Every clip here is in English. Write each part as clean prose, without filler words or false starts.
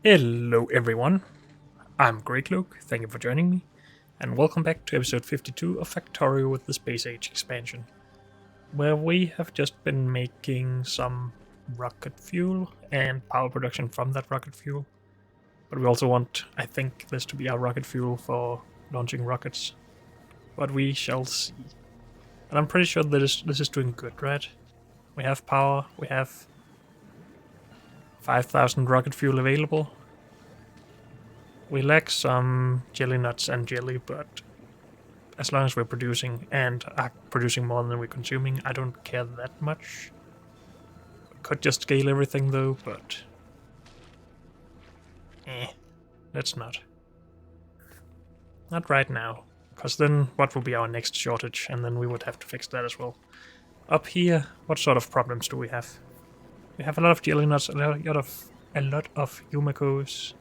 Hello everyone, I'm Great Luke, thank you for joining me, and welcome back to episode 52 of Factorio with the Space Age expansion, where we have just been making some rocket fuel and power production from that rocket fuel, but we also want, I think, this to be our rocket fuel for launching rockets, but we shall see. And I'm pretty sure that this is doing good, right? We have power, we have 5,000 rocket fuel available. We lack some jelly nuts and jelly, but as long as we're producing and are producing more than we're consuming, I don't care that much. Could just scale everything though, but let's not. Not right now, because then what will be our next shortage, and then we would have to fix that as well. Up here, what sort of problems do we have? We have a lot of jelly nuts, a lot of Yumikos,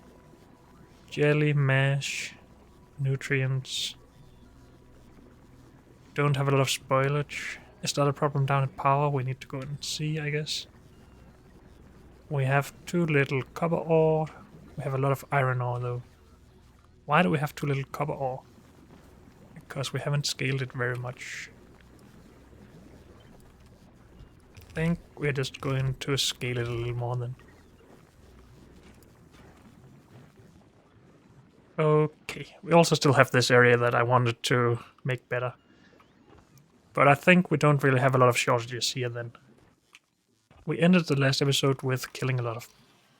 jelly, mash, nutrients. Don't have a lot of spoilage. Is that a problem down at power? We need to go and see, I guess. We have too little copper ore. We have a lot of iron ore though. Why do we have too little copper ore? Because we haven't scaled it very much. I think we're just going to scale it a little more then. Okay, we also still have this area that I wanted to make better. But I think we don't really have a lot of shortages here then. We ended the last episode with killing a lot of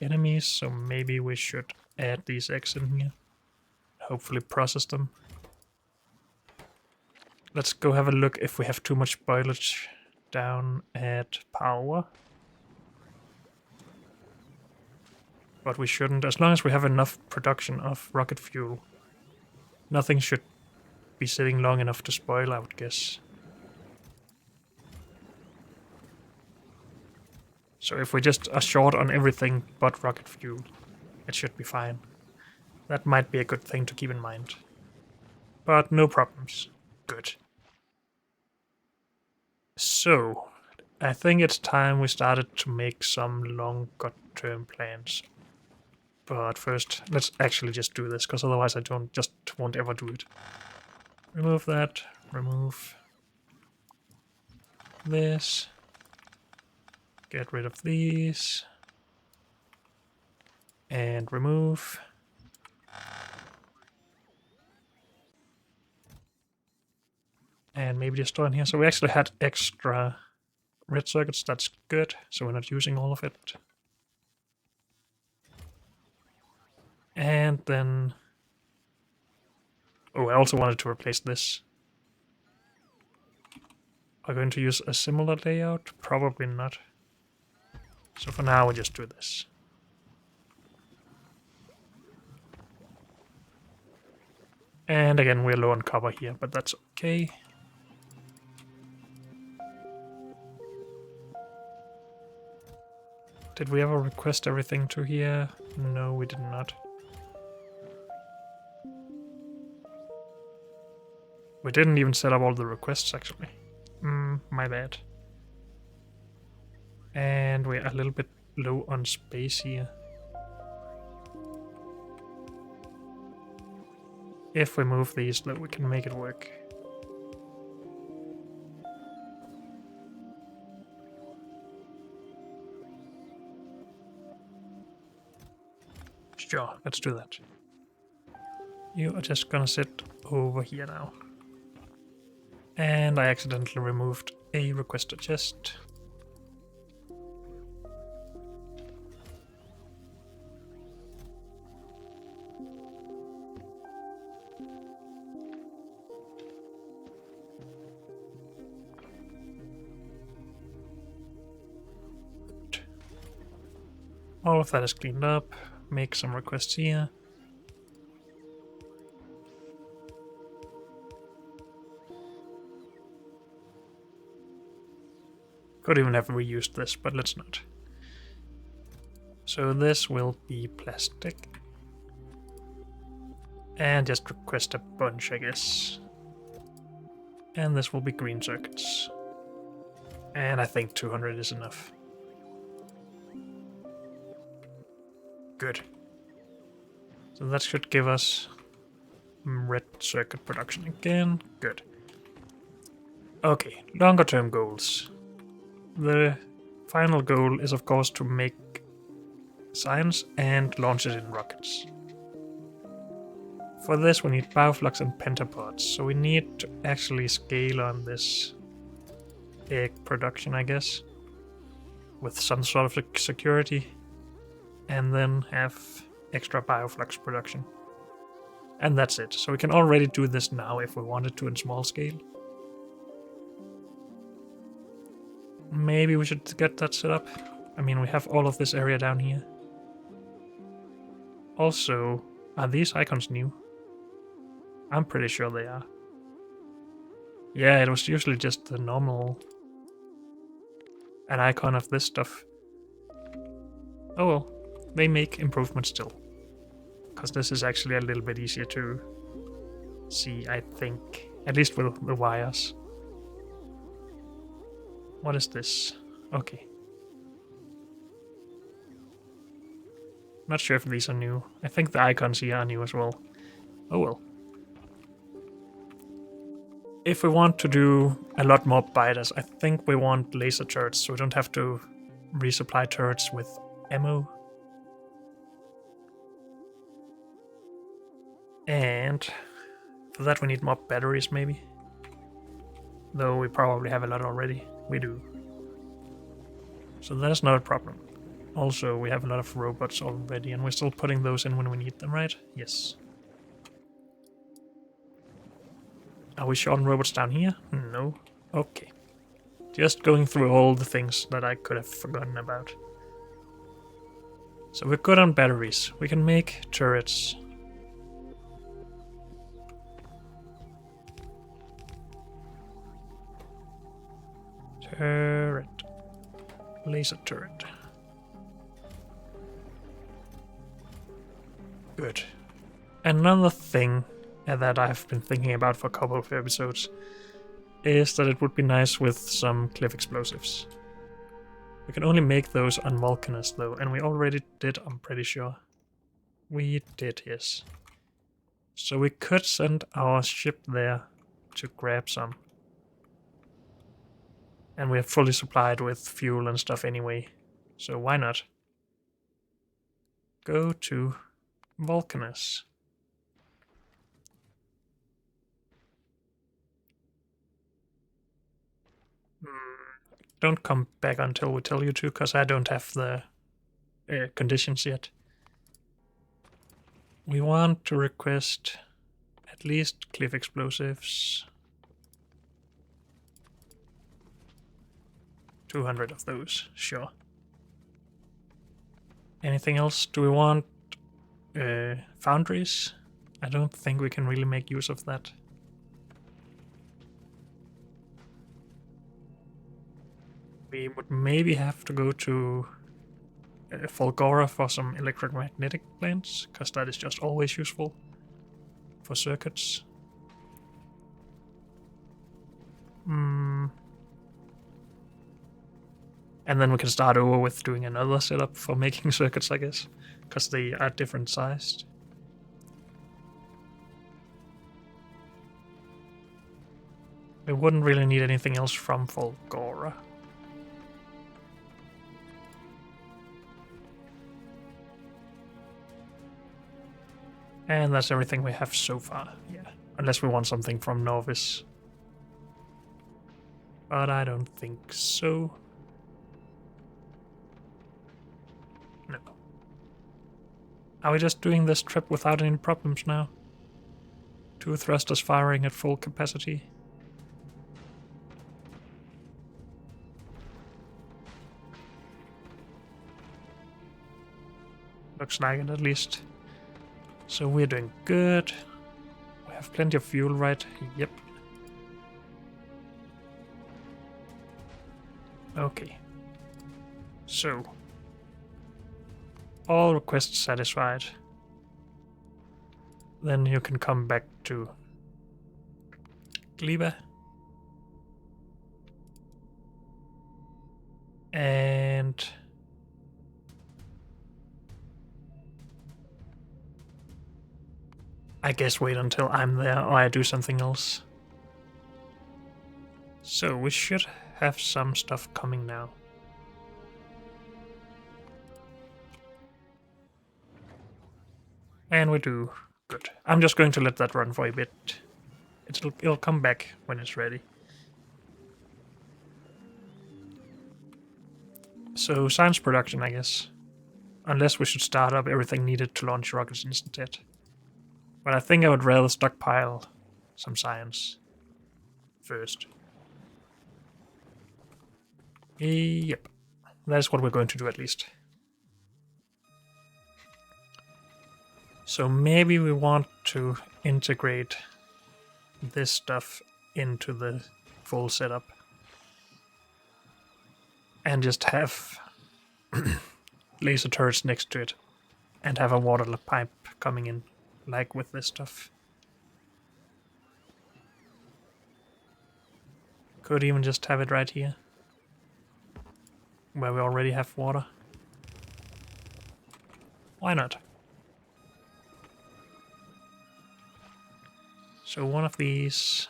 enemies, so maybe we should add these eggs in here. Hopefully process them. Let's go have a look if we have too much spoilage down at power. But we shouldn't, as long as we have enough production of rocket fuel. Nothing should be sitting long enough to spoil, I would guess. So if we just are short on everything but rocket fuel, it should be fine. That might be a good thing to keep in mind. But no problems. Good. So, I think it's time we started to make some longer-term plans. But first, let's actually just do this, because otherwise I won't ever do it. Remove that, remove this, get rid of these, and remove. And maybe destroy in here. So we actually had extra red circuits, that's good, so we're not using all of it. And then... oh, I also wanted to replace this. Are we going to use a similar layout? Probably not. So for now we'll just do this. And again, we're low on copper here, but that's okay. Did we ever request everything to here? No, we did not. We didn't even set up all the requests, actually. My bad. And we're a little bit low on space here. If we move these, we can make it work. Sure, let's do that. You are just gonna sit over here now. And I accidentally removed a requester chest. All of that is cleaned up. Make some requests here. Could even have reused this, but let's not. So this will be plastic. And just request a bunch, I guess. And this will be green circuits. And I think 200 is enough. Good. So that should give us red circuit production again. Good. Okay, longer term goals. The final goal is of course to make science and launch it in rockets. For this we need bioflux and pentapods, so we need to actually scale on this egg production, I guess, with some sort of security, and then have extra bioflux production. And that's it. So we can already do this now if we wanted to in small scale. Maybe we should get that set up. I mean, we have all of this area down here. Also, are these icons new? I'm pretty sure they are. Yeah, it was usually just the normal an icon of this stuff. Oh well, they make improvements still. Because this is actually a little bit easier to see, I think. At least with the wires. What is this? Okay. Not sure if these are new. I think the icons here are new as well. Oh well. If we want to do a lot more biters, I think we want laser turrets, so we don't have to resupply turrets with ammo. And for that we need more batteries maybe. Though we probably have a lot already. We do. So that's not a problem. Also, we have a lot of robots already, and we're still putting those in when we need them, right? Yes. Are we short on robots down here? No. Okay. Just going through all the things that I could have forgotten about. So we're good on batteries. We can make turrets. Turret. Laser turret. Good. Another thing that I've been thinking about for a couple of episodes is that it would be nice with some cliff explosives. We can only make those on Vulcanus though, and we already did, I'm pretty sure. We did, yes. So we could send our ship there to grab some. And we're fully supplied with fuel and stuff anyway, so why not? Go to Vulcanus. Don't come back until we tell you to, because I don't have the conditions yet. We want to request at least cliff explosives. 200 of those, sure. Anything else? Do we want foundries? I don't think we can really make use of that. We would maybe have to go to Fulgora for some electromagnetic plants, because that is just always useful for circuits. And then we can start over with doing another setup for making circuits, I guess, because they are different sized. We wouldn't really need anything else from Fulgora. And that's everything we have so far, yeah. Unless we want something from Novice. But I don't think so. No. Are we just doing this trip without any problems now? 2 thrusters firing at full capacity. Looks like it at least. So we're doing good. We have plenty of fuel, right? Yep. Okay. So, all requests satisfied. Then you can come back to Gleba. And I guess wait until I'm there or I do something else. So we should have some stuff coming now. And we do. Good. I'm just going to let that run for a bit. It'll come back when it's ready. So science production, I guess. Unless we should start up everything needed to launch rockets instead. But I think I would rather stockpile some science first. Yep. That's what we're going to do at least. So maybe we want to integrate this stuff into the full setup. And just have laser turrets next to it. And have a water pipe coming in, like with this stuff. Could even just have it right here. Where we already have water. Why not? So one of these.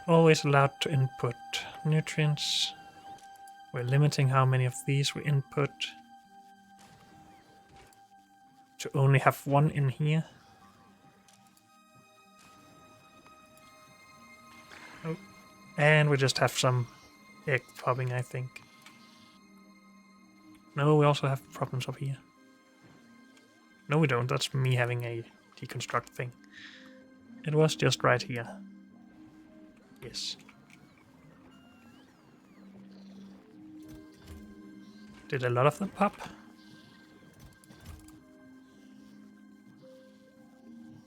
Always allowed to input nutrients. We're limiting how many of these we input. To only have one in here. Oh. And we just have some egg popping, I think. No, we also have problems up here. No, we don't. That's me having a deconstruct thing. It was just right here. Yes. Did a lot of them pop?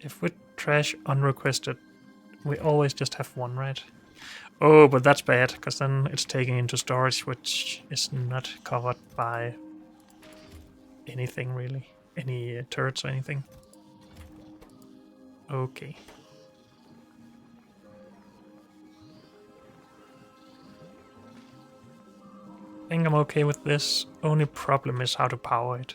If we trash unrequested, we always just have one, right? Oh, but that's bad, because then it's taken into storage, which is not covered by anything, really. Any turrets or anything. Okay. I think I'm okay with this. Only problem is how to power it.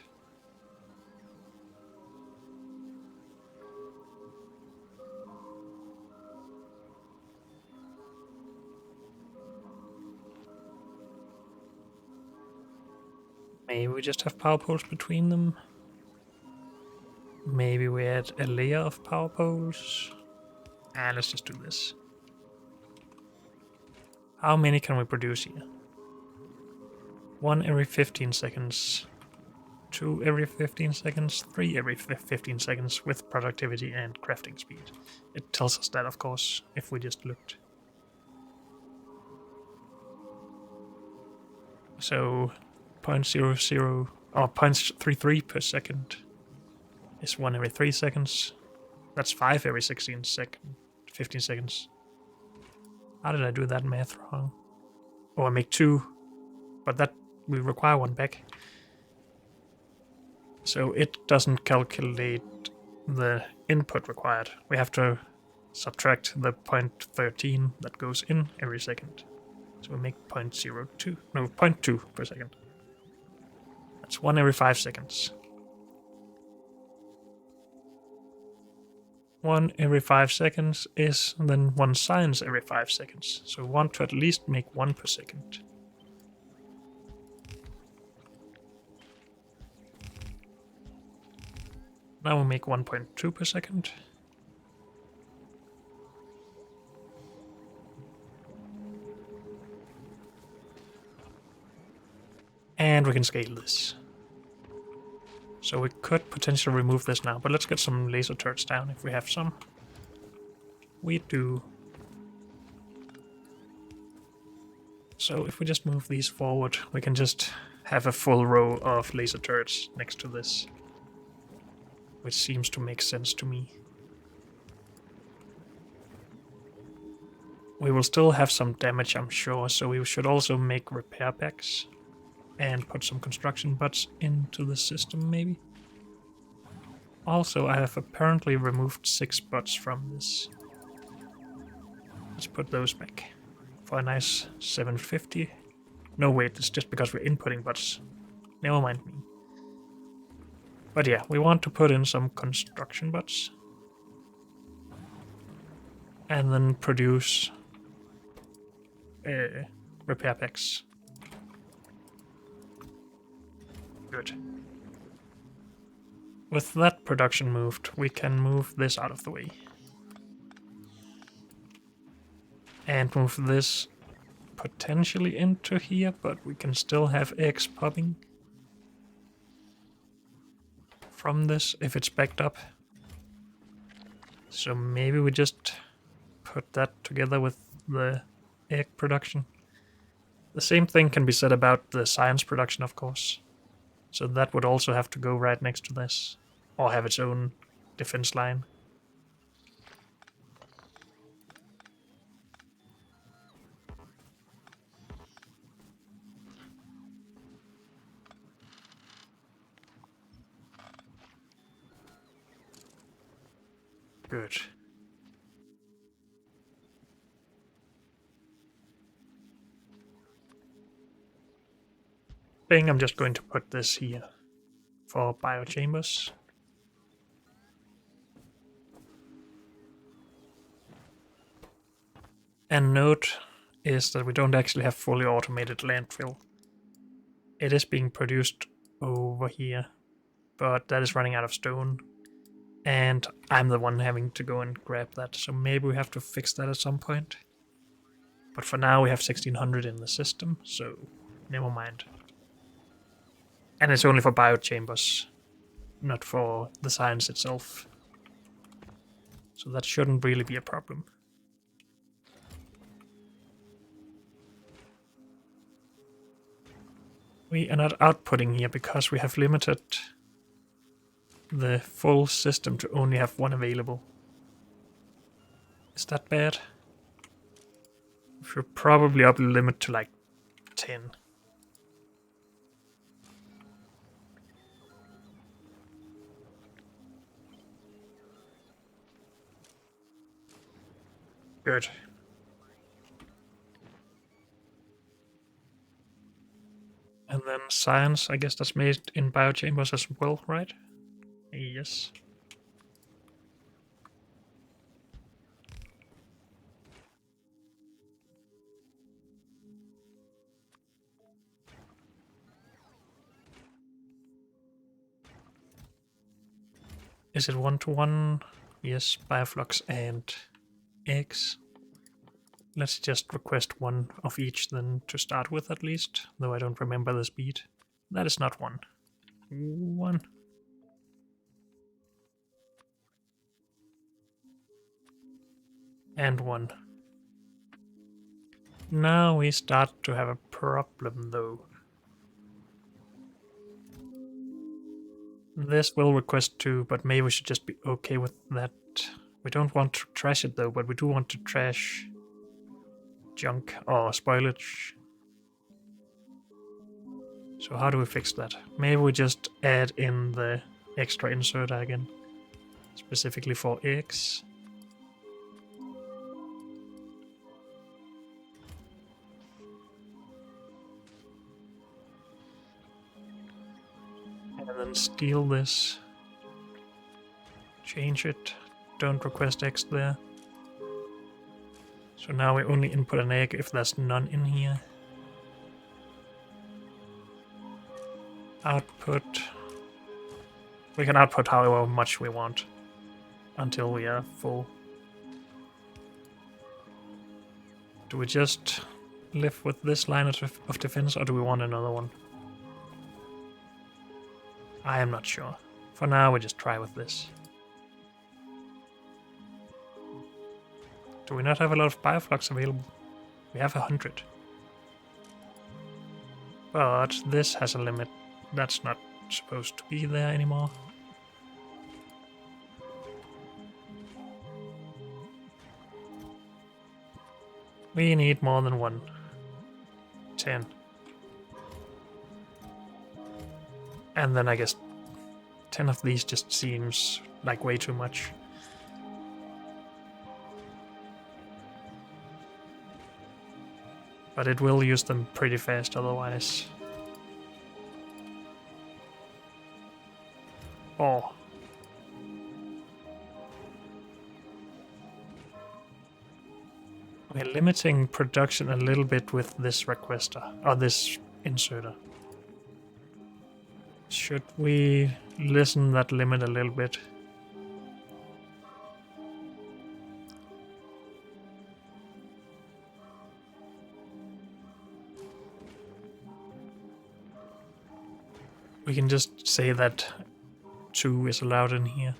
Maybe we just have power poles between them. Maybe we add a layer of power poles. Let's just do this. How many can we produce here? 1 every 15 seconds. 2 every 15 seconds. 3 every 15 seconds with productivity and crafting speed. It tells us that, of course, if we just looked. So 0.00 or 0.33 per second is 1 every 3 seconds. That's 5 every 15 seconds. How did I do that math wrong? Oh, I make 2, but that we require 1 back. So it doesn't calculate the input required. We have to subtract the 0.13 that goes in every second. So we make 0.02, no, 0.2 per second. That's 1 every 5 seconds. 1 every 5 seconds is then 1 science every 5 seconds. So we want to at least make 1 per second. Now we make 1.2 per second. And we can scale this. So we could potentially remove this now, but let's get some laser turrets down if we have some. We do. So if we just move these forward, we can just have a full row of laser turrets next to this. Which seems to make sense to me. We will still have some damage, I'm sure, so we should also make repair packs. And put some construction bots into the system, maybe. Also, I have apparently removed 6 bots from this. Let's put those back. For a nice 750. No, wait, it's just because we're inputting bots. Never mind me. But yeah, we want to put in some construction bots. And then produce repair packs. Good. With that production moved, we can move this out of the way. And move this potentially into here, but we can still have eggs popping from this if it's backed up. So maybe we just put that together with the egg production. The same thing can be said about the science production, of course. So that would also have to go right next to this, or have its own defense line. Good. I think I'm just going to put this here for biochambers. And note is that we don't actually have fully automated landfill. It is being produced over here, but that is running out of stone. And I'm the one having to go and grab that, so maybe we have to fix that at some point. But for now we have 1600 in the system, so never mind. And it's only for biochambers, not for the science itself. So that shouldn't really be a problem. We are not outputting here because we have limited the full system to only have one available. Is that bad? We should probably up the limit to like 10. Good. And then science, I guess that's made in biochambers as well, right? Yes. Is it 1-to-1? Yes, bioflux and eggs. Let's just request one of each then to start with at least, though I don't remember the speed. That is not one. 1. And 1. Now we start to have a problem though. This will request 2, but maybe we should just be okay with that. We don't want to trash it though, but we do want to trash junk or spoilage. So how do we fix that? Maybe we just add in the extra inserter again, specifically for eggs. And then steal this. Change it. Don't request eggs there. So now we only input an egg if there's none in here. Output. We can output however much we want until we are full. Do we just live with this line of defense or do we want another one? I am not sure. For now we just try with this. Do we not have a lot of bioflux available? We have 100. But this has a limit. That's not supposed to be there anymore. We need more than 1. 10. And then I guess 10 of these just seems like way too much. But it will use them pretty fast otherwise. ore. We're limiting production a little bit with this requester, or this inserter. Should we lessen that limit a little bit? We can just say that 2 is allowed in here.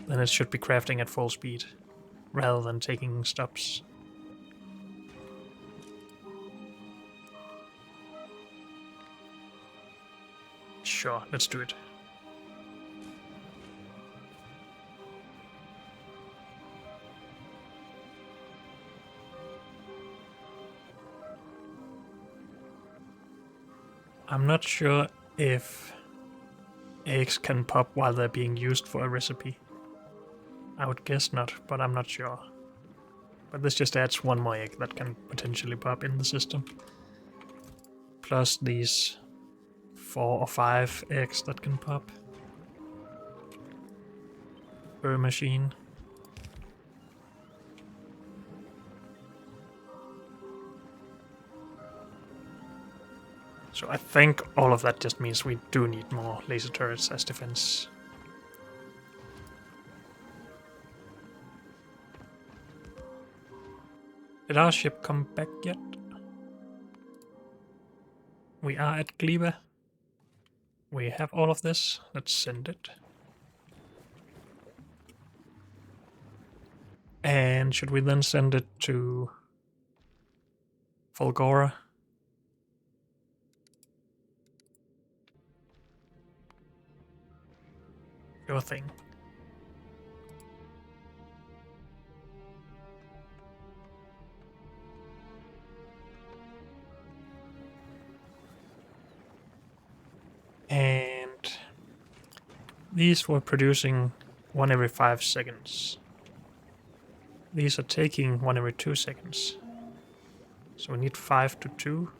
Then it should be crafting at full speed, rather than taking stops. Sure, let's do it. I'm not sure if eggs can pop while they're being used for a recipe. I would guess not, but I'm not sure. But this just adds 1 more egg that can potentially pop in the system. Plus these 4 or 5 eggs that can pop per machine. So I think all of that just means we do need more laser turrets as defense. Did our ship come back yet? We are at Gleba. We have all of this. Let's send it. And should we then send it to Fulgora? Your thing. And these were producing 1 every 5 seconds. These are taking 1 every 2 seconds. So we need 5 to 2.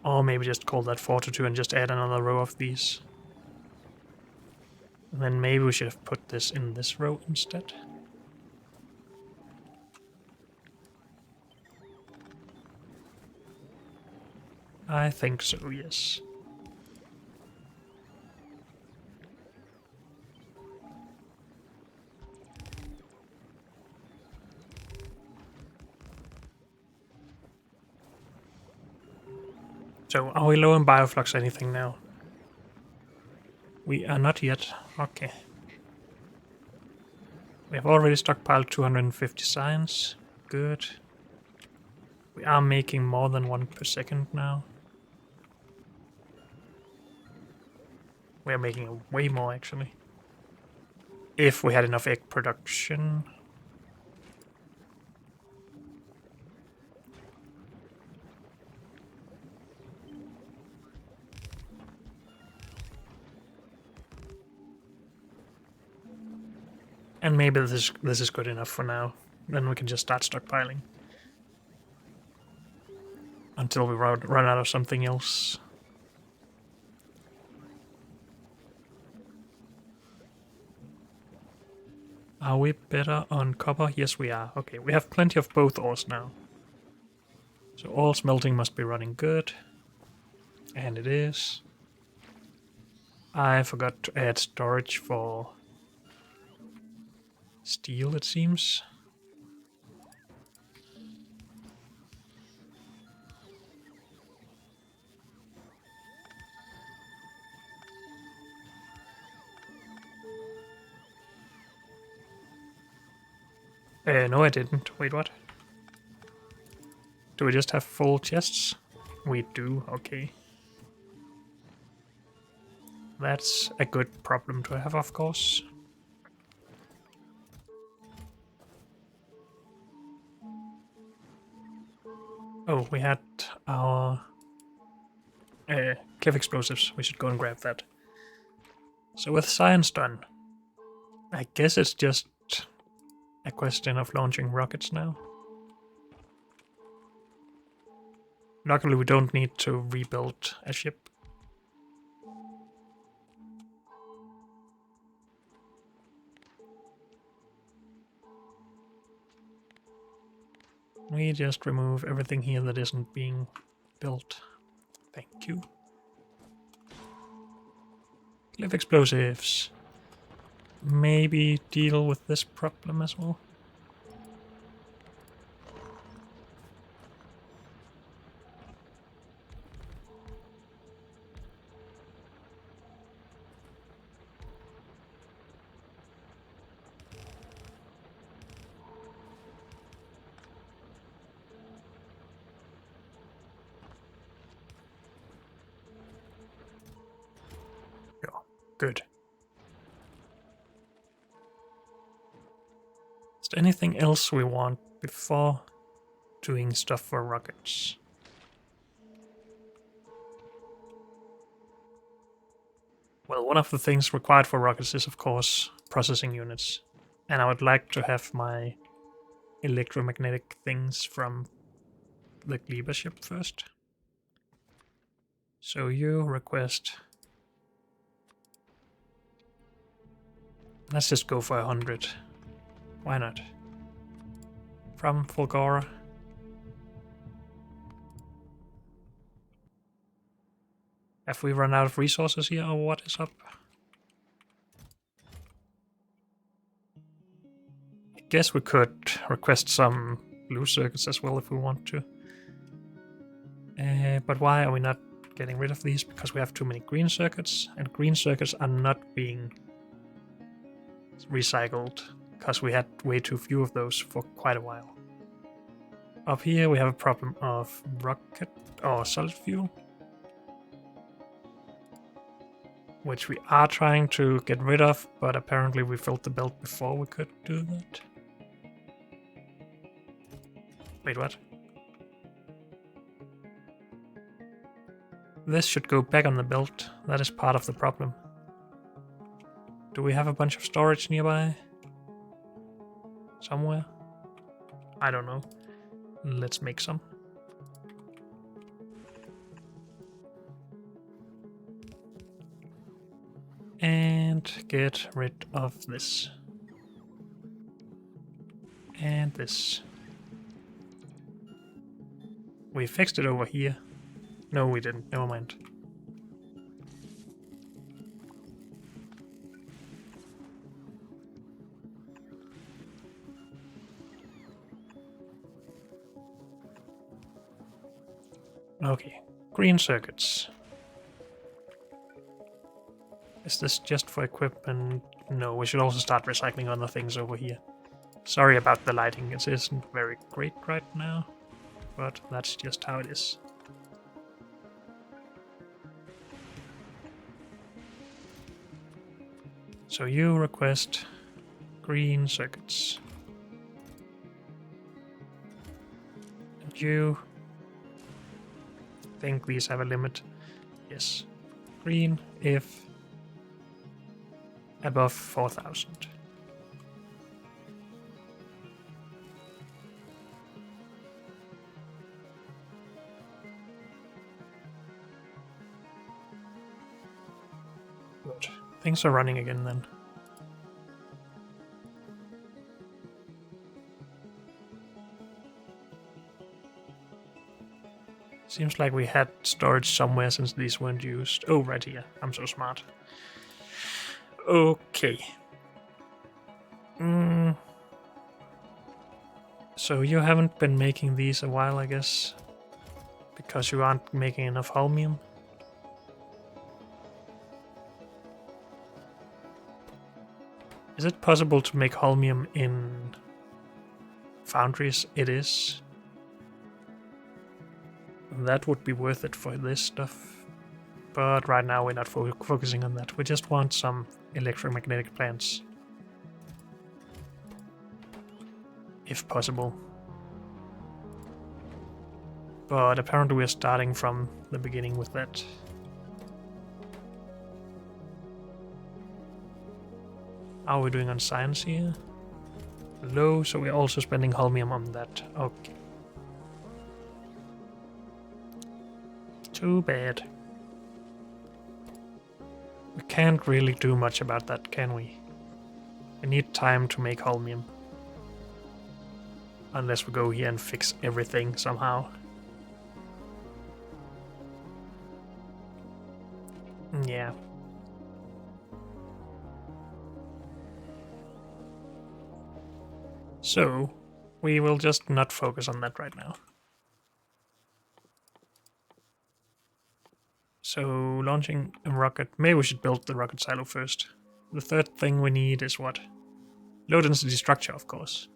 Or maybe just call that 4 to 2 and just add another row of these. And then maybe we should have put this in this row instead. I think so, yes. So, are we low in bioflux or anything now? We are not yet. Okay. We have already stockpiled 250 science. Good. We are making more than 1 per second now. We are making way more, actually. If we had enough egg production. And maybe this is good enough for now. Then we can just start stockpiling. Until we run out of something else. Are we better on copper? Yes, we are. Okay, we have plenty of both ores now. So all smelting must be running good. And it is. I forgot to add storage for steel, it seems. No, I didn't. Wait, what? Do we just have full chests? We do, okay. That's a good problem to have, of course. Oh, we had our cliff explosives. We should go and grab that. So with science done, I guess it's just a question of launching rockets now. Luckily, we don't need to rebuild a ship. We just remove everything here that isn't being built. Thank you. Cliff explosives. Maybe deal with this problem as well. Good. Is there anything else we want before doing stuff for rockets? Well, one of the things required for rockets is, of course, processing units. And I would like to have my electromagnetic things from the Gleba ship first. So you request... Let's just go for 100. Why not? From Fulgora. Have we run out of resources here, or what is up? I guess we could request some blue circuits as well if we want to. But why are we not getting rid of these? Because we have too many green circuits, and green circuits are not being recycled, because we had way too few of those for quite a while. Up here we have a problem of rocket or solid fuel, which we are trying to get rid of, but apparently we filled the belt before we could do that. Wait, what? This should go back on the belt. That is part of the problem. Do we have a bunch of storage nearby? Somewhere? I don't know. Let's make some. And get rid of this. And this. We fixed it over here. No, we didn't. Never mind. Okay, green circuits. Is this just for equipment? No, we should also start recycling other things over here. Sorry about the lighting, it isn't very great right now, but that's just how it is. So you request green circuits. And you think these have a limit? Yes. Green if above 4,000. Good. Things are running again then. Seems like we had storage somewhere since these weren't used. Oh, right here. I'm so smart. Okay. So you haven't been making these a while, I guess? Because you aren't making enough holmium? Is it possible to make holmium in foundries? It is. That would be worth it for this stuff. But right now we're not focusing on that. We just want some electromagnetic plants. If possible. But apparently we're starting from the beginning with that. How are we doing on science here? low, so we're also spending holmium on that. Okay. Too bad. We can't really do much about that, can we? We need time to make holmium. Unless we go here and fix everything somehow. Yeah. So, we will just not focus on that right now. So, launching a rocket. Maybe we should build the rocket silo first. The third thing we need is what? Low density structure, of course.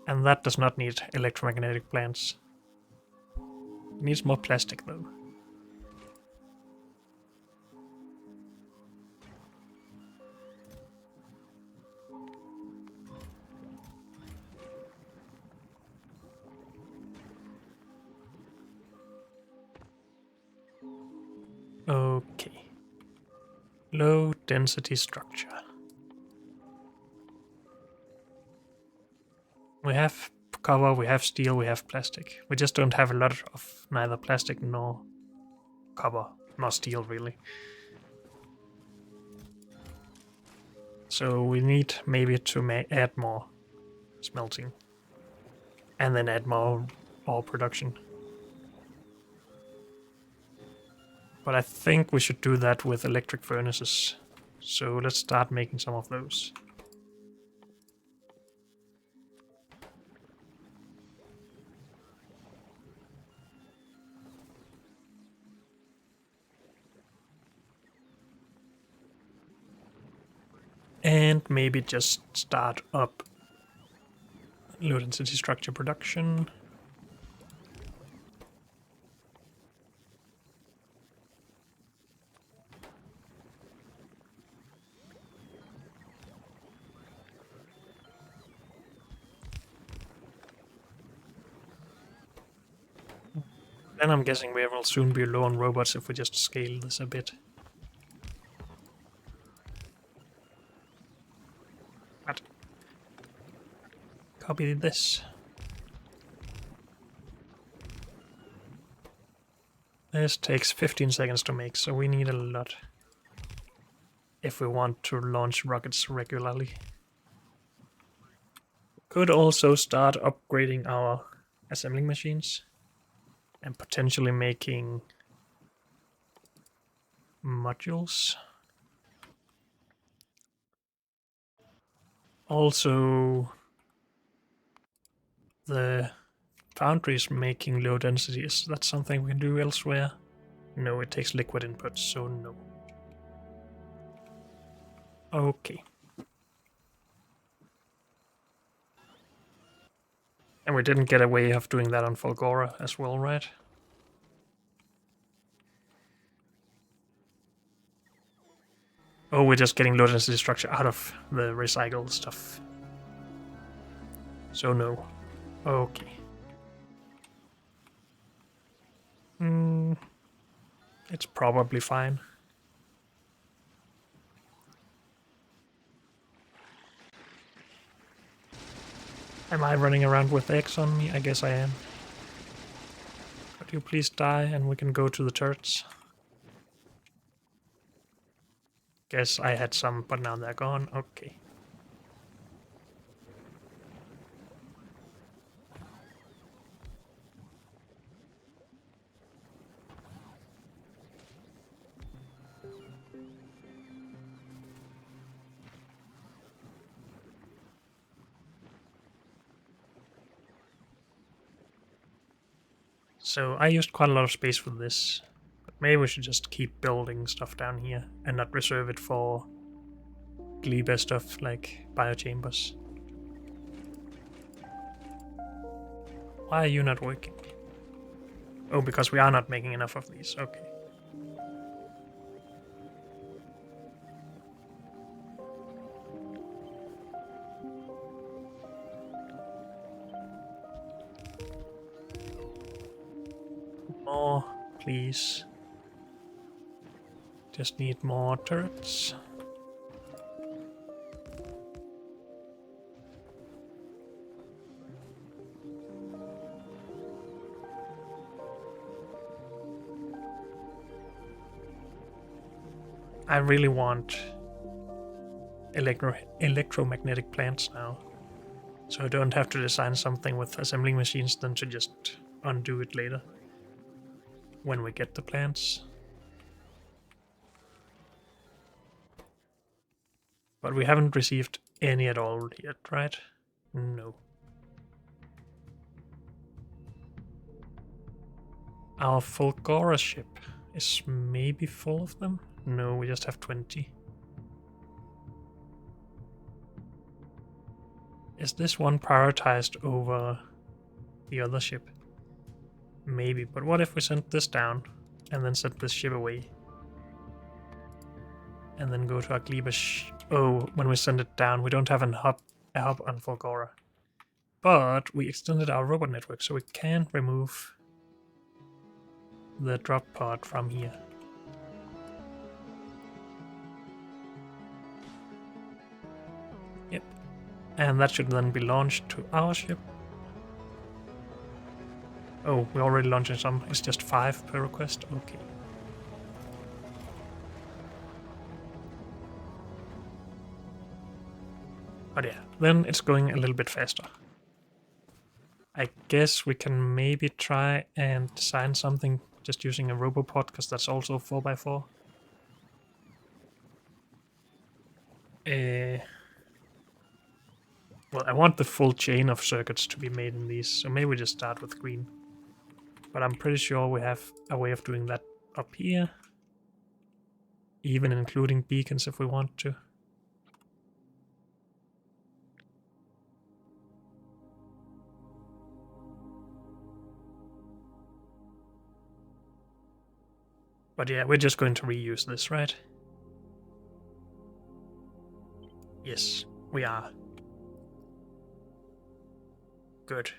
And that does not need electromagnetic plants. It needs more plastic, though. Okay. Low density structure. We have copper, we have steel, we have plastic. We just don't have a lot of neither plastic nor copper, nor steel, really. So we need maybe to add more smelting. And then add more ore production. But I think we should do that with electric furnaces. So let's start making some of those. And maybe just start up low density structure production. Then I'm guessing we will soon be low on robots if we just scale this a bit. But copy this. This takes 15 seconds to make, so we need a lot if we want to launch rockets regularly. Could also start upgrading our assembling machines and potentially making modules. Also, the foundry is making low density. Is that something we can do elsewhere? No, it takes liquid input, so no. Okay. And we didn't get a way of doing that on Folgora as well, right? Oh, we're just getting low density structure out of the recycled stuff. So no. Okay. It's probably fine. Am I running around with eggs on me? I guess I am. Could you please die and we can go to the turrets? Guess I had some, but now they're gone. Okay. So I used quite a lot of space for this, but maybe we should just keep building stuff down here and not reserve it for Gleba stuff like biochambers. Why are you not working? Oh, because we are not making enough of these. Okay. More, please. Just need more turrets. I really want electromagnetic plants now. So I don't have to design something with assembling machines then to just undo it later when we get the plants. But we haven't received any at all yet, right? No. Our Fulgora ship is maybe full of them? No, we just have 20. Is this one prioritized over the other ship? Maybe, but what if we sent this down and then sent this ship away? And then go to our Gleba oh, when we send it down, we don't have a hub on Fulgora. But we extended our robot network, so we can remove the drop pod from here. Yep. And that should then be launched to our ship. Oh, we're already launching some. It's just 5 per request. Okay. But yeah, then it's going a little bit faster. I guess we can maybe try and design something just using a robopod, because that's also 4x4. Well, I want the full chain of circuits to be made in these, so maybe we just start with green. But I'm pretty sure we have a way of doing that up here. Even including beacons if we want to. But yeah, we're just going to reuse this, right? Yes, we are. Good.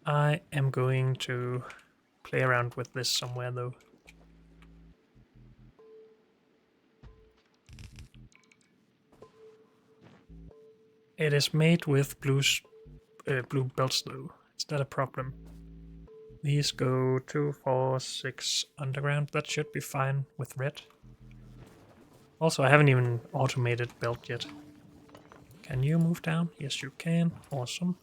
I am going to play around with this somewhere though. It is made with blue belts though. Is that a problem? These go 2, 4, 6 underground. That should be fine with red. Also, I haven't even automated belt yet. Can you move down? Yes, you can. Awesome.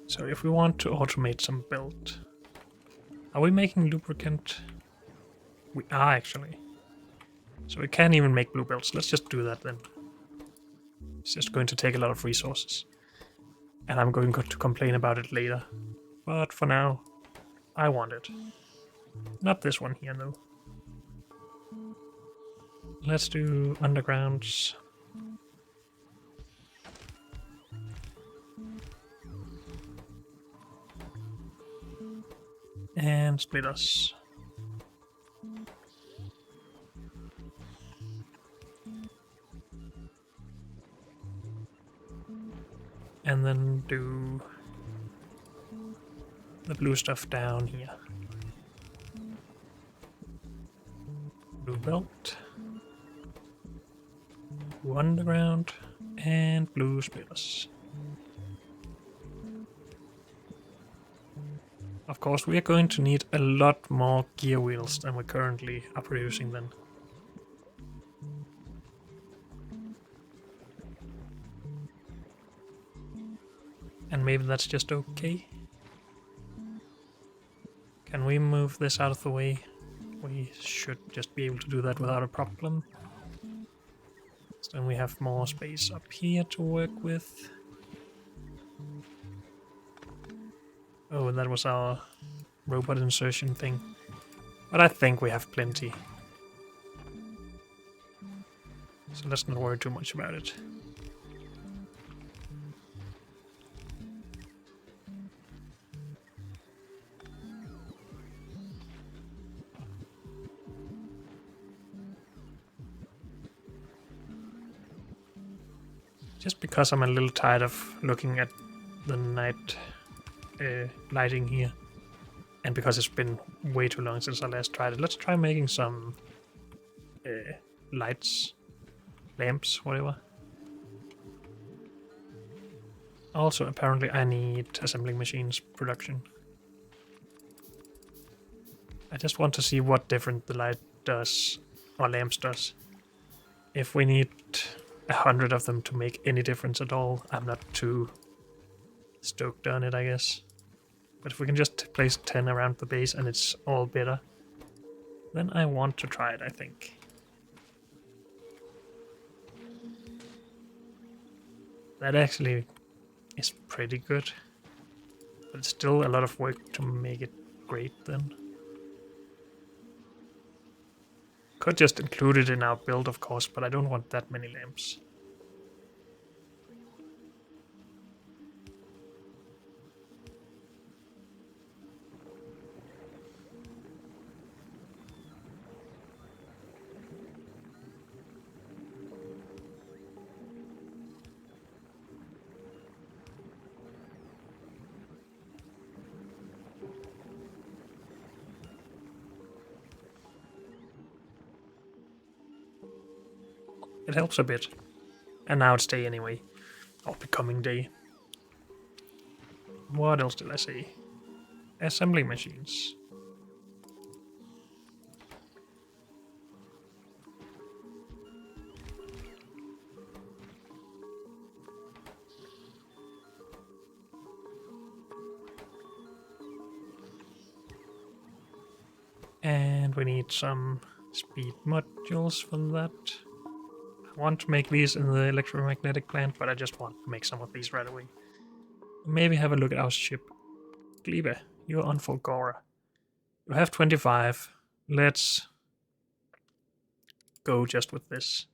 So if we want to automate some belt, are we making lubricant? We are actually. So we can't even make blue belts. Let's just do that then. It's just going to take a lot of resources. And I'm going to complain about it later. But for now, I want it. Not this one here, though. Let's do undergrounds. And splitters. And then do the blue stuff down here. Blue belt. Blue underground. And blue splitters. Of course, we are going to need a lot more gear wheels than we currently are producing then. And maybe that's just okay. Can we move this out of the way? We should just be able to do that without a problem. So then we have more space up here to work with. Oh, that was our robot insertion thing. But I think we have plenty. So let's not worry too much about it. Just because I'm a little tired of looking at the night lighting here. And because it's been way too long since I last tried it, let's try making some lights, lamps, whatever. Also, apparently I need assembling machines production. I just want to see what different the light does, or lamps does. If we need 100 of them to make any difference at all, I'm not too stoked on it, I guess. But if we can just place 10 around the base and it's all better, then I want to try it, I think. That actually is pretty good. But it's still a lot of work to make it great then. Could just include it in our build, of course, but I don't want that many lamps. It helps a bit. And now it's day anyway. Or becoming day. What else did I say? Assembly machines. And we need some speed modules for that. I want to make these in the electromagnetic plant, but I just want to make some of these right away. Maybe have a look at our ship. Gleba, you're on Fulgora. You have 25. Let's go just with this.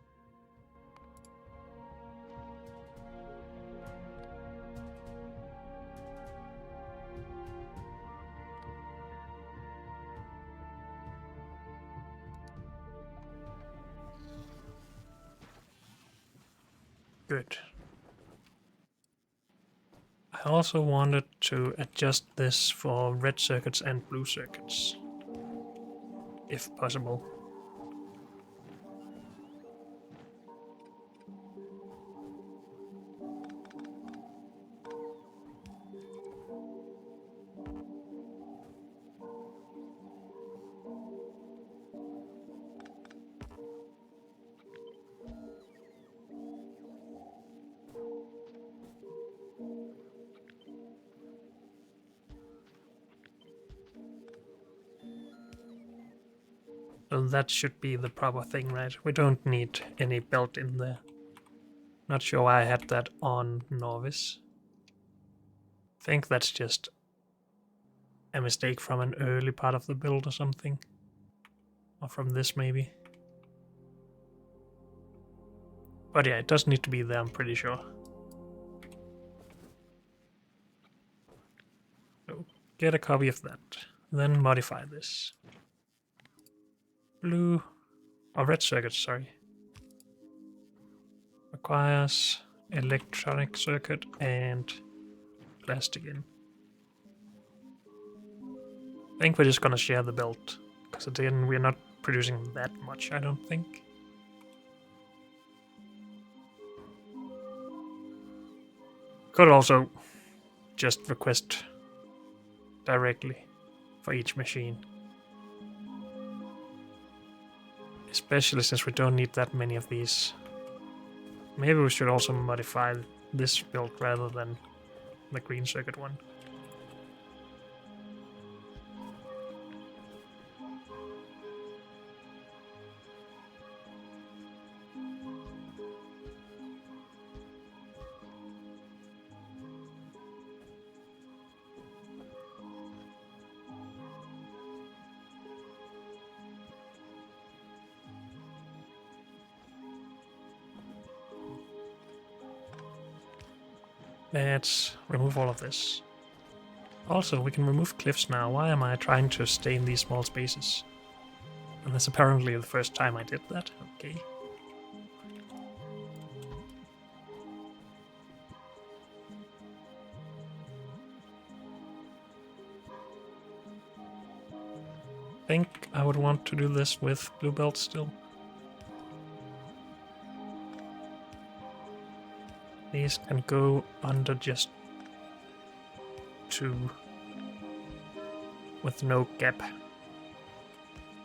Good. I also wanted to adjust this for red circuits and blue circuits, if possible. So that should be the proper thing, right? We don't need any belt in there. Not sure why I had that on Novice. I think that's just a mistake from an early part of the build or something. Or from this, maybe. But yeah, it does need to be there, I'm pretty sure. So, get a copy of that. Then modify this. Blue... or red circuit, sorry. Requires electronic circuit and plastic in. I think we're just gonna share the belt, because again we're not producing that much, I don't think. Could also just request directly for each machine. Especially since we don't need that many of these. Maybe we should also modify this build rather than the green circuit one. Let's remove all of this. Also, we can remove cliffs now. Why am I trying to stay in these small spaces? And that's apparently the first time I did that. Okay. think I would want to do this with blue belt still. These can go under just 2 with no gap.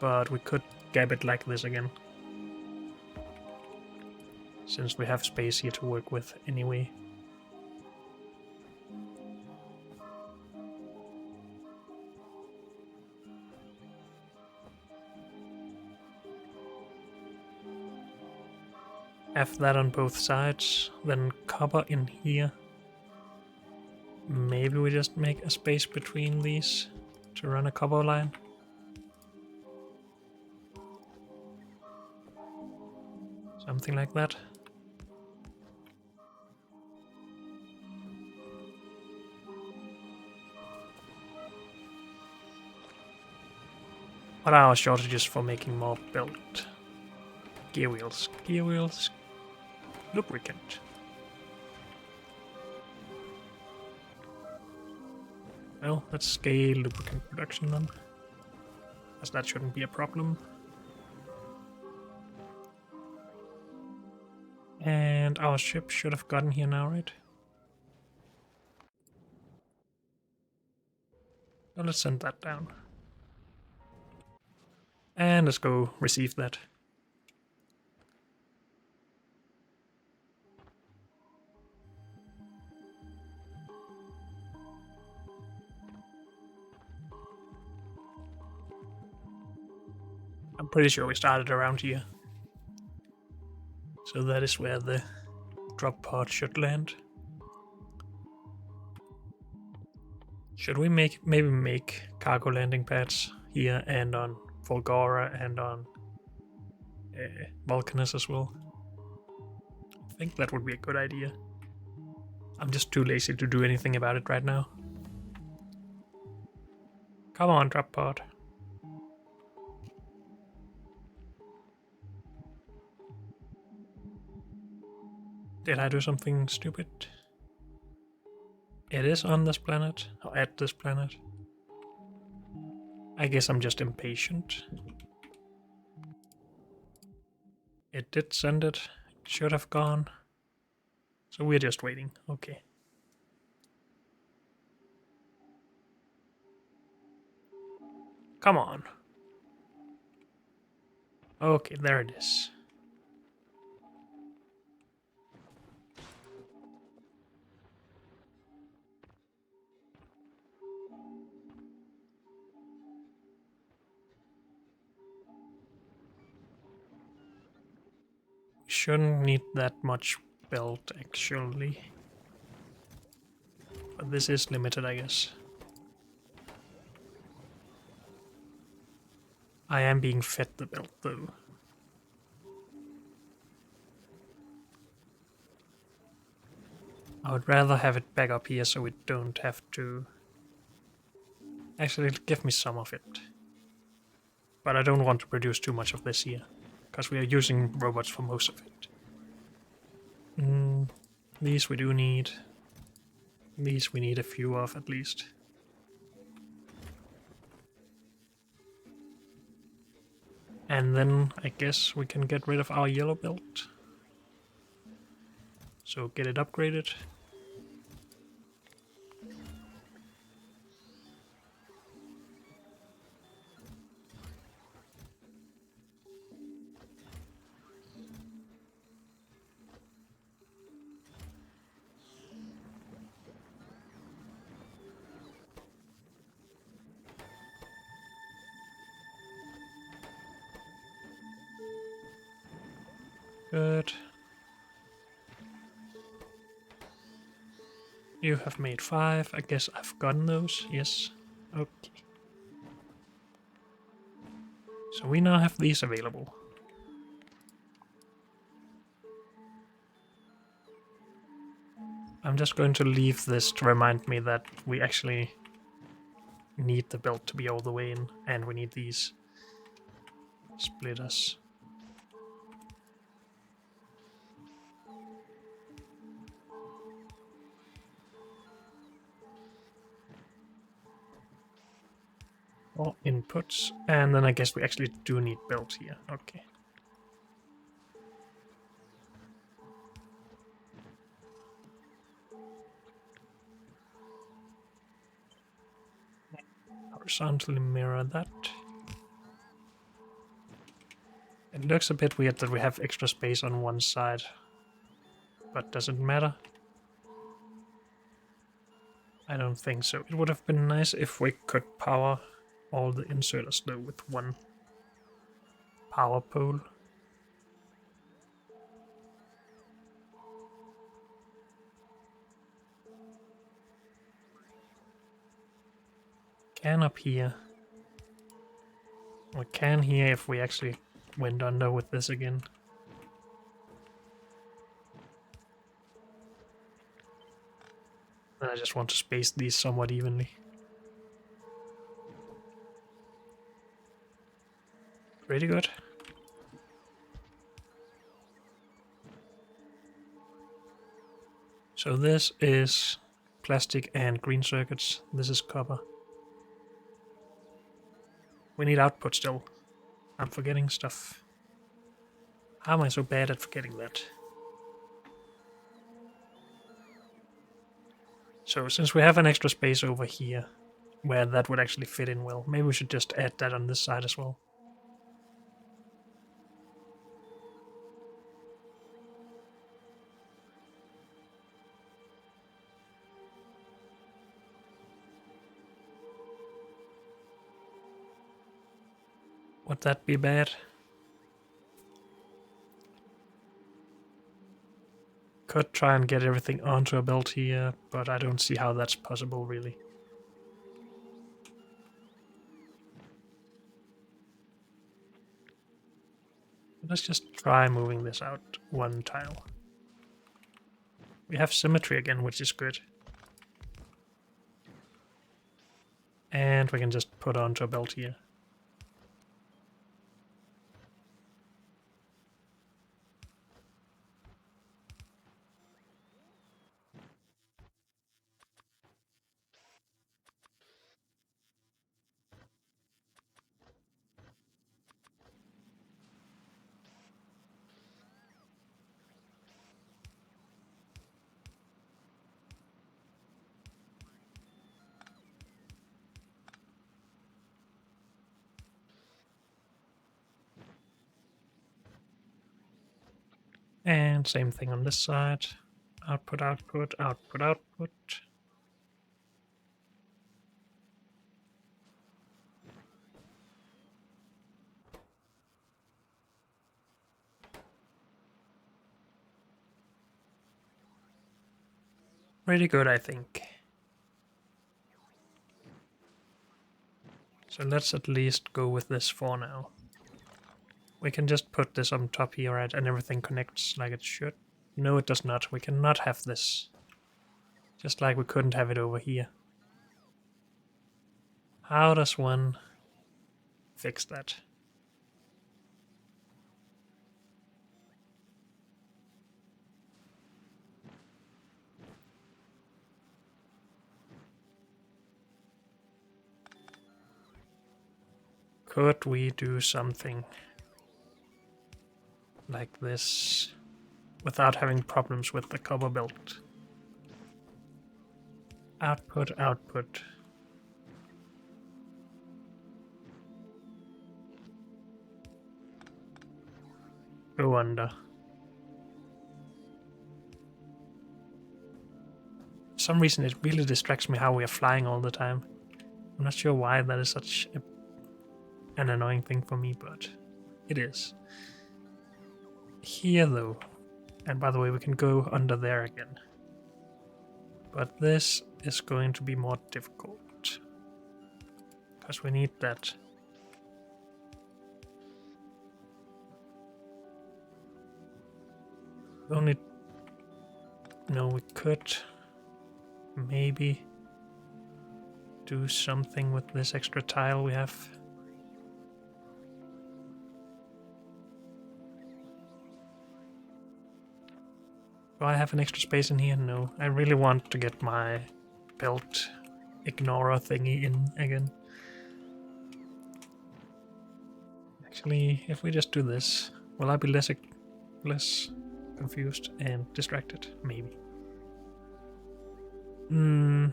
But we could gap it like this again, since we have space here to work with anyway. Have that on both sides, then copper in here. Maybe we just make a space between these to run a copper line. Something like that. What are our shortages for making more belt? Gear wheels, lubricant. Well, let's scale lubricant production then, as that shouldn't be a problem. And our ship should have gotten here now, right? So let's send that down. And let's go receive that. I'm pretty sure we started around here. So that is where the drop pod should land. Should we maybe make cargo landing pads here and on Volgora and on Vulcanus as well? I think that would be a good idea. I'm just too lazy to do anything about it right now. Come on, drop pod. Did I do something stupid? It is on this planet, or at this planet. I guess I'm just impatient. It did send it. It should have gone. So we're just waiting. Okay. Come on. Okay, there it is. We shouldn't need that much belt, actually. But this is limited, I guess. I am being fed the belt, though. I would rather have it back up here so we don't have to... Actually, give me some of it. But I don't want to produce too much of this here, because we are using robots for most of it. These we do need. These we need a few of at least. And then I guess we can get rid of our yellow belt. So get it upgraded. Good. You have made 5. I guess I've gotten those. Yes. Okay. So we now have these available. I'm just going to leave this to remind me that we actually need the belt to be all the way in, and we need these splitters. All inputs, and then I guess we actually do need build here. Okay. Horizontally mirror that. It looks a bit weird that we have extra space on one side, but doesn't matter. I don't think so. It would have been nice if we could power all the inserters though with one power pole. Can up here. We can here if we actually went under with this again. I just want to space these somewhat evenly. Pretty good. So this is plastic and green circuits. This is copper. We need output still. I'm forgetting stuff. How am I so bad at forgetting that? So since we have an extra space over here, where that would actually fit in well, maybe we should just add that on this side as well. Would that be bad? Could try and get everything onto a belt here, but I don't see how that's possible really. Let's just try moving this out one tile. We have symmetry again, which is good. And we can just put onto a belt here. And same thing on this side. Output, output, output, output. Pretty good, I think. So let's at least go with this for now. We can just put this on top here, right, and everything connects like it should. No, it does not. We cannot have this. Just like we couldn't have it over here. How does one fix that? Could we do something like this without having problems with the copper belt? Output, output. Go under. For some reason it really distracts me how we are flying all the time. I'm not sure why that is such an annoying thing for me, but it is. Here though, and by the way we can go under there again. But this is going to be more difficult. Because we need that. Only... No, we could maybe do something with this extra tile we have. Do I have an extra space in here? No. I really want to get my belt ignorer thingy in again. Actually, if we just do this, will I be less confused and distracted? Maybe. Hmm.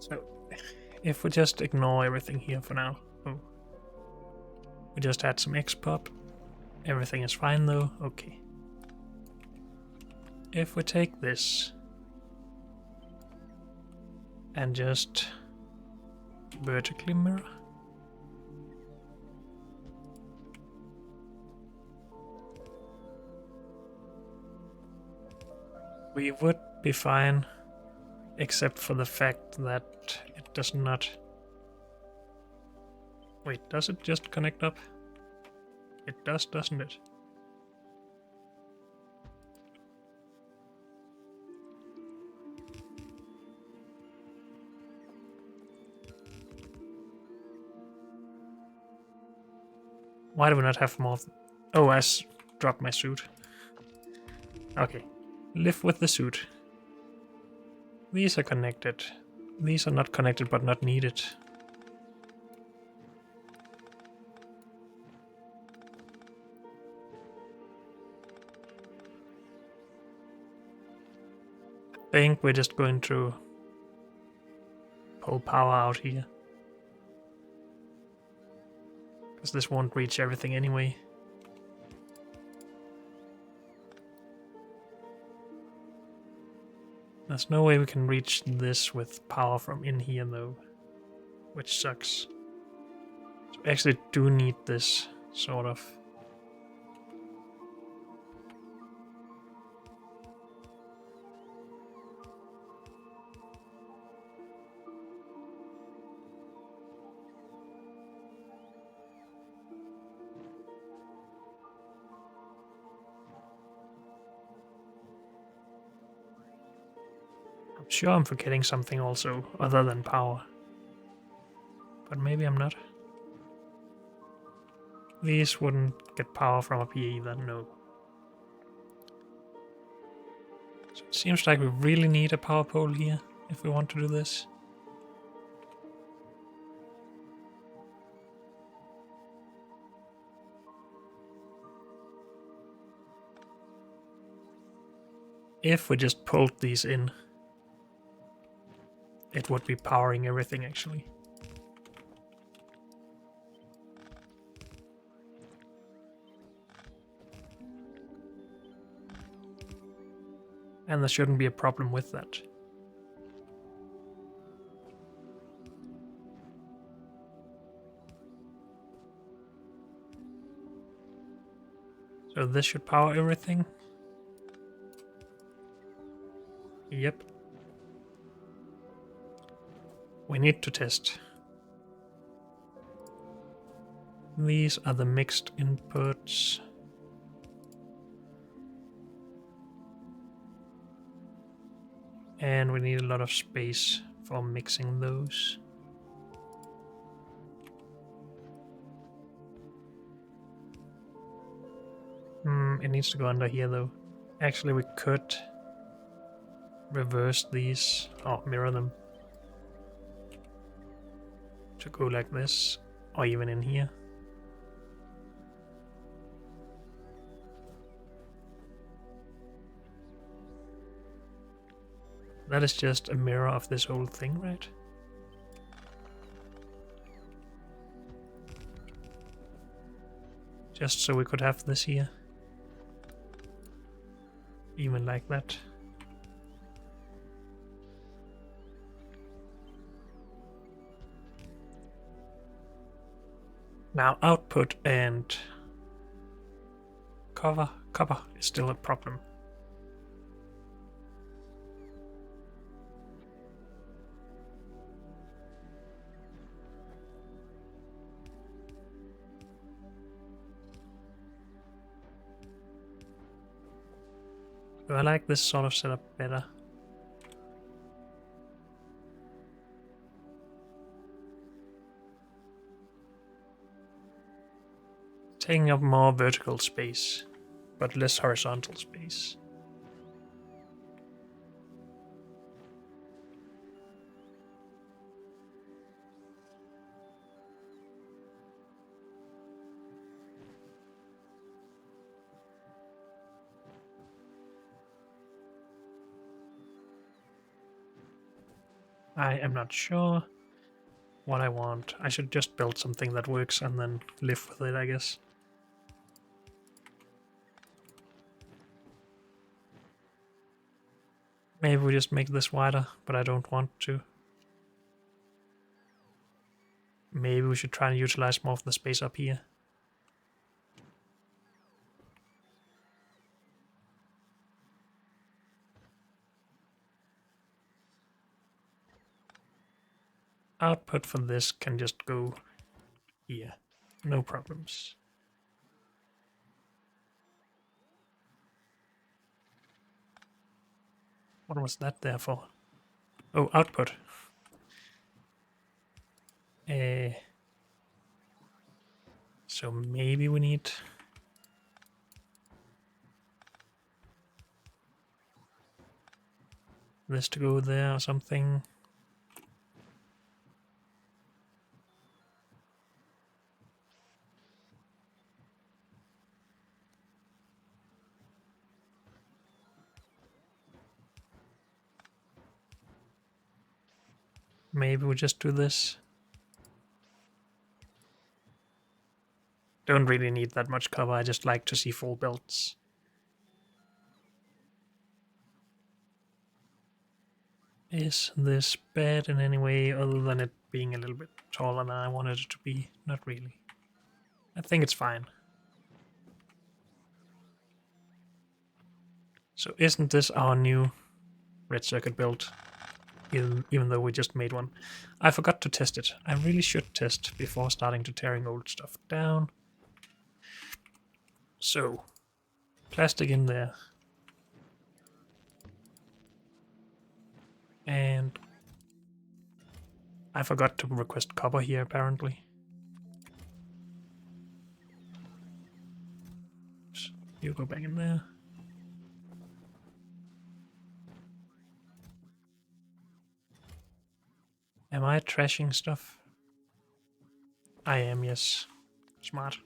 So, if we just ignore everything here for now. Oh. We just add some export. Everything is fine though. Okay. If we take this and just vertically mirror. We would be fine, except for the fact that it does not... Wait, does it just connect up? It does, doesn't it? Why do we not have more? Oh, I dropped my suit. Okay. Live with the suit. These are connected. These are not connected but not needed. I think we're just going to pull power out here. Because this won't reach everything anyway. There's no way we can reach this with power from in here though, which sucks. So we actually do need this, sort of. I'm sure I'm forgetting something also, other than power. But maybe I'm not. These wouldn't get power from up here either, no. So it seems like we really need a power pole here, if we want to do this. If we just pulled these in, it would be powering everything actually. And there shouldn't be a problem with that. So this should power everything. Yep. We need to test. These are the mixed inputs. And we need a lot of space for mixing those. It needs to go under here though. Actually, we could reverse these, or mirror them. To go like this, or even in here. That is just a mirror of this whole thing, right? Just so we could have this here. Even like that. Now output and cover is still a problem. Do I like this sort of setup better? taking up more vertical space, but less horizontal space. I am not sure what I want. I should just build something that works and then live with it, I guess. Maybe we just make this wider, but I don't want to. Maybe we should try and utilize more of the space up here. Output for this can just go here. No problems. What was that there for? Oh, output. So maybe we need this to go there or something. Maybe we just do this. Don't really need that much cover, I just like to see full builds. Is this bad in any way other than it being a little bit taller than I wanted it to be? Not really. I think it's fine. So isn't this our new red circuit build? Even though we just made one. I forgot to test it. I really should test before starting to tearing old stuff down. So, plastic in there. And I forgot to request copper here apparently. Oops. You go back in there. Am I trashing stuff? I am, yes. Smart.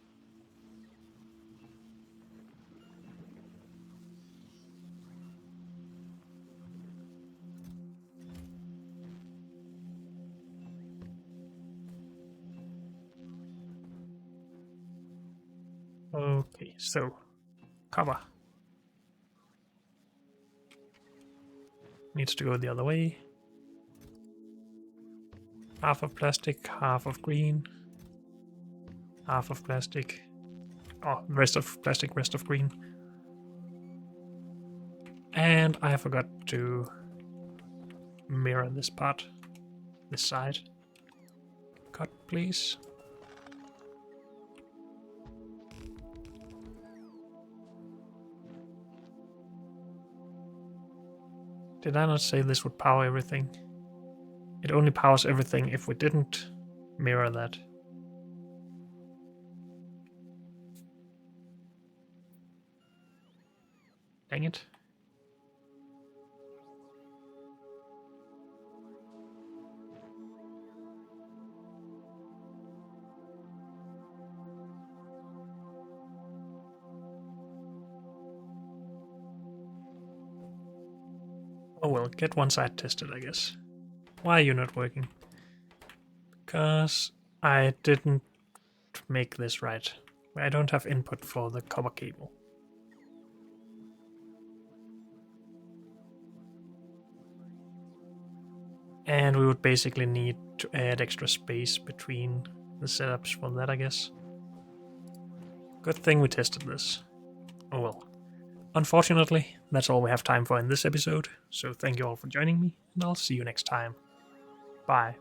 Okay, so cover needs to go the other way. Half of plastic, half of green, half of plastic. Oh, rest of plastic, rest of green. And I forgot to mirror this part, this side. Cut, please. Did I not say this would power everything? It only powers everything if we didn't mirror that. Dang it. Oh well, get one side tested, I guess. Why are you not working? Because I didn't make this right. I don't have input for the copper cable. And we would basically need to add extra space between the setups for that, I guess. Good thing we tested this. Oh well. Unfortunately, that's all we have time for in this episode, so thank you all for joining me, and I'll see you next time. Bye.